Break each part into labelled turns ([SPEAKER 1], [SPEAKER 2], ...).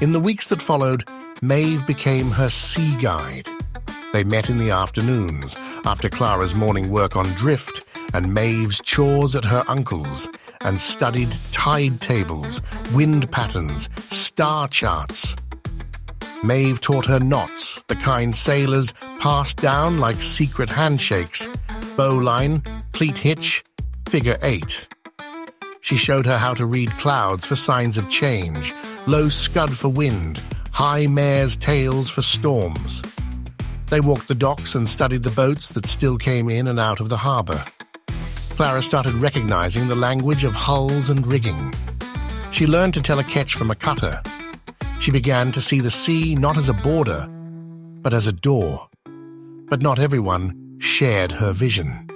[SPEAKER 1] In the weeks that followed, Maeve became her sea guide. They met in the afternoons, after Clara's morning work on drift and Maeve's chores at her uncle's, and studied tide tables, wind patterns, star charts. Maeve taught her knots, the kind sailors passed down like secret handshakes, bowline, cleat hitch, figure 8. She showed her how to read clouds for signs of change, low scud for wind, high mare's tails for storms. They walked the docks and studied the boats that still came in and out of the harbour. Clara started recognizing the language of hulls and rigging. She learned to tell a catch from a cutter. She began to see the sea not as a border, but as a door. But not everyone shared her vision.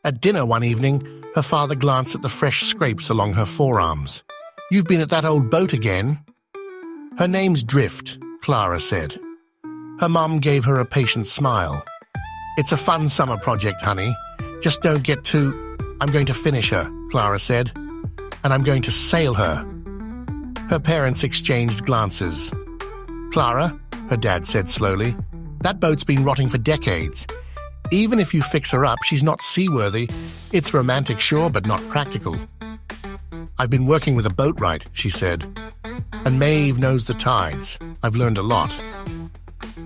[SPEAKER 1] At dinner one evening, her father glanced at the fresh scrapes along her forearms. "You've been at that old boat again." "Her name's Drift," Clara said. Her mum gave her a patient smile. "It's a fun summer project, honey. Just don't get too—" "I'm going to finish her," Clara said. "And I'm going to sail her." Her parents exchanged glances. "Clara," her dad said slowly, "that boat's been rotting for decades. Even if you fix her up, she's not seaworthy. It's romantic, sure, but not practical." "I've been working with a boatwright," she said. "And Maeve knows the tides. I've learned a lot."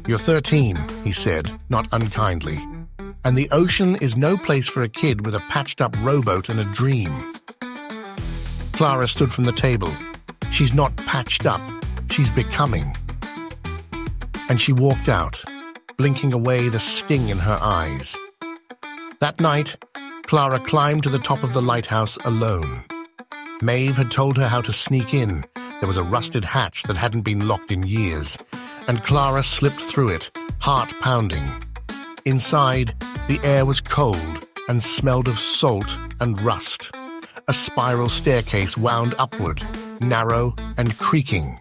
[SPEAKER 1] "You're 13, he said, not unkindly. "And the ocean is no place for a kid with a patched-up rowboat and a dream." Clara stood from the table. "She's not patched up. She's becoming." And she walked out, blinking away the sting in her eyes. That night, Clara climbed to the top of the lighthouse alone. Maeve had told her how to sneak in. There was a rusted hatch that hadn't been locked in years, and Clara slipped through it, heart pounding. Inside, the air was cold and smelled of salt and rust. A spiral staircase wound upward, narrow and creaking.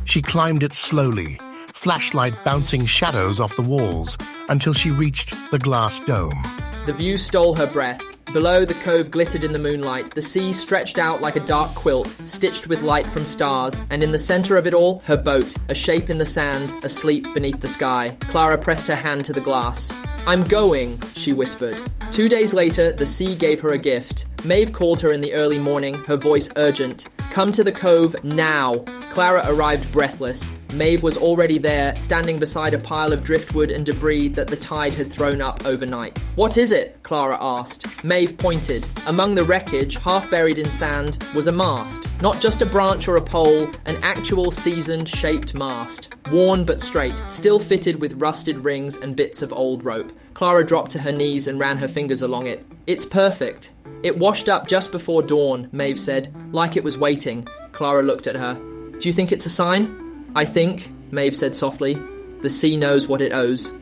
[SPEAKER 1] She climbed it slowly, flashlight bouncing shadows off the walls, until she reached the glass dome.
[SPEAKER 2] The view stole her breath. Below, the cove glittered in the moonlight. The sea stretched out like a dark quilt, stitched with light from stars. And in the center of it all, her boat, a shape in the sand, asleep beneath the sky. Clara pressed her hand to the glass. "I'm going," she whispered. 2 days later, the sea gave her a gift. Maeve called her in the early morning, her voice urgent. "Come to the cove now." Clara arrived breathless. Maeve was already there, standing beside a pile of driftwood and debris that the tide had thrown up overnight. "What is it?" Clara asked. Maeve pointed. Among the wreckage, half buried in sand, was a mast. Not just a branch or a pole, an actual seasoned, shaped mast. Worn but straight, still fitted with rusted rings and bits of old rope. Clara dropped to her knees and ran her fingers along it. "It's perfect." "It washed up just before dawn," Maeve said, like it was waiting. Clara looked at her. "Do you think it's a sign?" "I think," Maeve said softly, "the sea knows what it owes."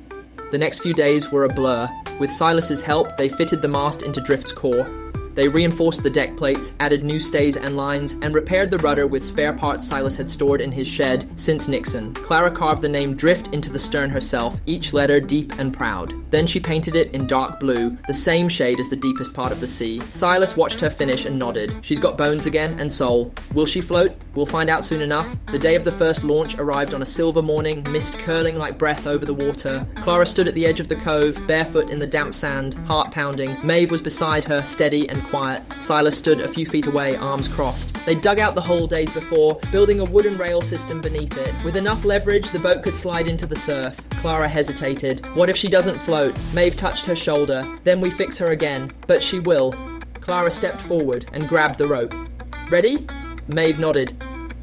[SPEAKER 2] The next few days were a blur. With Silas's help, they fitted the mast into Drift's core. They reinforced the deck plates, added new stays and lines, and repaired the rudder with spare parts Silas had stored in his shed since Nixon. Clara carved the name Drift into the stern herself, each letter deep and proud. Then she painted it in dark blue, the same shade as the deepest part of the sea. Silas watched her finish and nodded. She's got bones again and soul. Will she float? We'll find out soon enough. The day of the first launch arrived on a silver morning, mist curling like breath over the water. Clara stood at the edge of the cove, barefoot in the damp sand, heart pounding. Maeve was beside her, steady and quiet. Silas stood a few feet away, arms crossed. They dug out the hole days before, building a wooden rail system beneath it. With enough leverage, the boat could slide into the surf. Clara hesitated. What if she doesn't float? Maeve touched her shoulder. Then we fix her again. But she will. Clara stepped forward and grabbed the rope. Ready? Maeve nodded.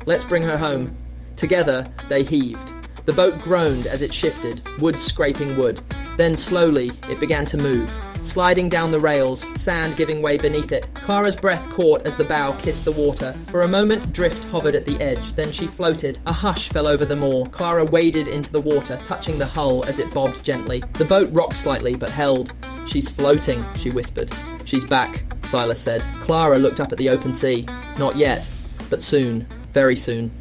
[SPEAKER 2] Let's bring her home. Together, they heaved. The boat groaned as it shifted, wood scraping wood. Then slowly, it began to move. Sliding down the rails, sand giving way beneath it. Clara's breath caught as the bow kissed the water. For a moment, Drift hovered at the edge. Then she floated. A hush fell over them all. Clara waded into the water, touching the hull as it bobbed gently. The boat rocked slightly, but held. "She's floating," she whispered. "She's back," Silas said. Clara looked up at the open sea. Not yet, but soon. Very soon.